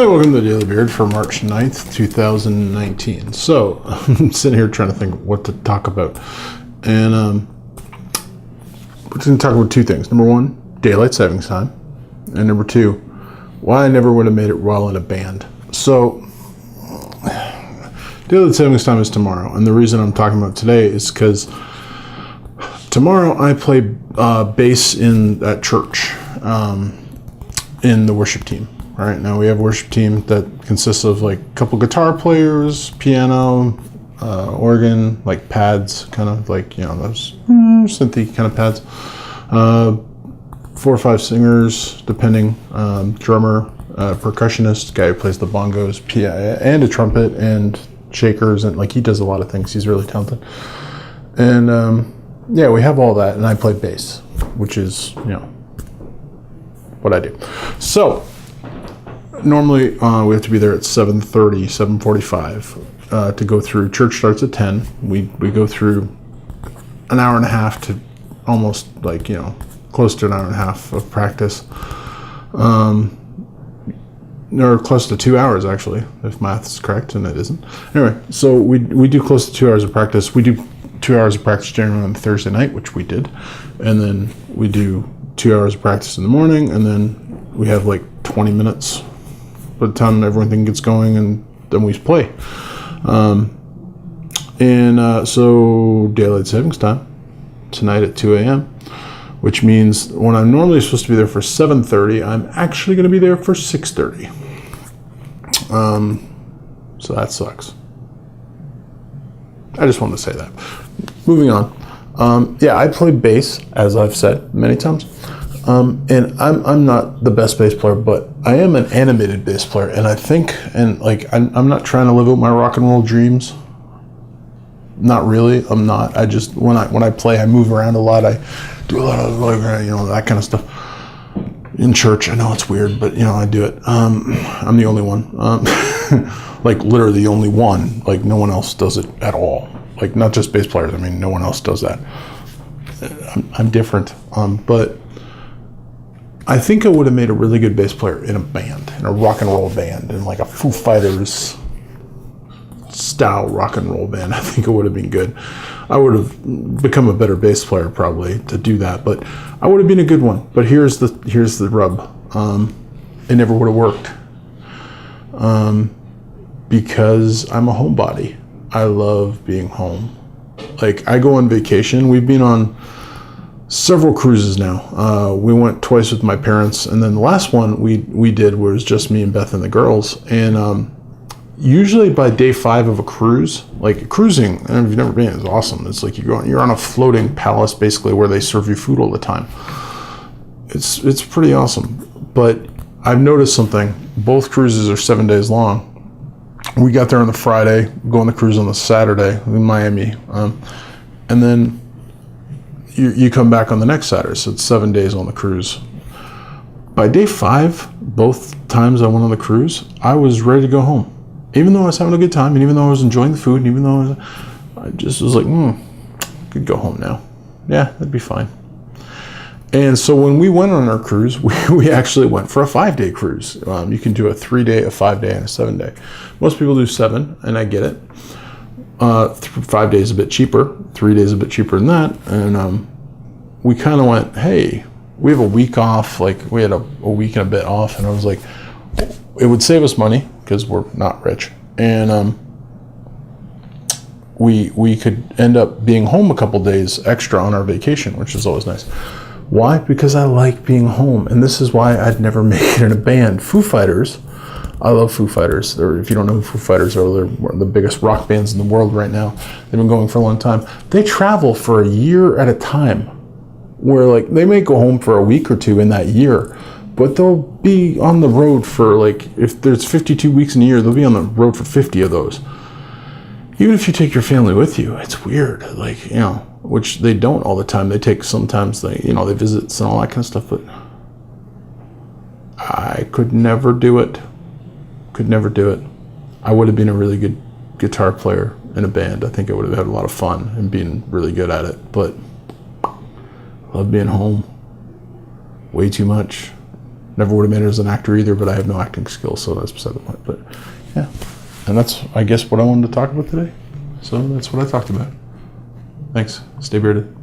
Hi, welcome to the Daily Beard for March 9th, 2019. So, I'm sitting here trying to think what to talk about. And we're going to talk about two things. Number one, daylight savings time. And number two, why I never would have made it well in a band. So, daylight savings time is tomorrow. And the reason I'm talking about today is because tomorrow I play bass at church in the worship team. All right, now we have a worship team that consists of like a couple guitar players, piano, organ, like pads, kind of like, you know, those synthy kind of pads. 4 or 5 singers, depending, drummer, percussionist, guy who plays the bongos, and a trumpet, and shakers, and like he does a lot of things. He's really talented. And yeah, we have all that, and I play bass, which is, you know, what I do. So normally we have to be there at 7:30, 7:45 to go through. Church starts at 10. We go through an hour and a half to almost like, you know, close to an hour and a half of practice. Or close to 2 hours actually, if math is correct, and it isn't. Anyway, so we do close to 2 hours of practice. We do 2 hours of practice generally on Thursday night, which we did. And then we do 2 hours of practice in the morning, and then we have like 20 minutes by the time everything gets going, and then we play. So daylight savings time tonight at 2 a.m., which means when I'm normally supposed to be there for 7:30, I'm actually going to be there for 6:30. So that sucks. I just wanted to say that. Moving on. Yeah, I play bass, as I've said many times. And I'm not the best bass player, but I am an animated bass player, and I think, and like, I'm not trying to live out my rock and roll dreams. Not really. I'm not. I just, when I play, I move around a lot. I do a lot of, like, you know, that kind of stuff in church. I know it's weird, but you know, I do it. I'm the only one. Like literally the only one. Like no one else does it at all. Like not just bass players. I mean, no one else does that. I'm different. But I think I would have made a really good bass player in a band, in a rock and roll band, in like a Foo Fighters style rock and roll band. I think it would have been good. I would have become a better bass player probably to do that, but I would have been a good one. But here's the rub. It never would have worked. Because I'm a homebody. I love being home. Like I go on vacation. We've been on several cruises now. We went twice with my parents, and then the last one we did was just me and Beth and the girls. And usually by day 5 of a cruise, like cruising, and if you've never been, it's awesome. It's like you're on a floating palace basically where they serve you food all the time. It's pretty awesome. But I've noticed something. Both cruises are 7 days long. We got there on the Friday, go on the cruise on the Saturday in Miami, and then you come back on the next Saturday, so it's 7 days on the cruise. By day 5, both times I went on the cruise, I was ready to go home. Even though I was having a good time, and even though I was enjoying the food, and even though I just was like, could go home now. Yeah, that'd be fine. And so when we went on our cruise, we actually went for a 5-day cruise. You can do a 3-day, a 5-day, and a 7-day. Most people do 7, and I get it. 5 days a bit cheaper, 3 days a bit cheaper than that. And we kind of went, hey, we have a week off. Like we had a week and a bit off, and I was like, it would save us money because we're not rich, and we could end up being home a couple days extra on our vacation, which is always nice. Why? Because I like being home, and this is why I'd never make it in a band. Foo Fighters, I love Foo Fighters. If you don't know who Foo Fighters are, they're one of the biggest rock bands in the world right now. They've been going for a long time. They travel for a year at a time, where like they may go home for a week or two in that year, but they'll be on the road for like, if there's 52 weeks in a year, they'll be on the road for 50 of those. Even if you take your family with you, it's weird, like, you know, which they don't all the time. They take, sometimes they, you know, they visit and all that kind of stuff, but I could never do it. Could never do it. I would have been a really good guitar player in a band. I think I would have had a lot of fun and been really good at it, but I love being home way too much. Never would have made it as an actor either, but I have no acting skills, so that's beside the point. But yeah, and that's, I guess, what I wanted to talk about today. So that's what I talked about. Thanks. Stay bearded.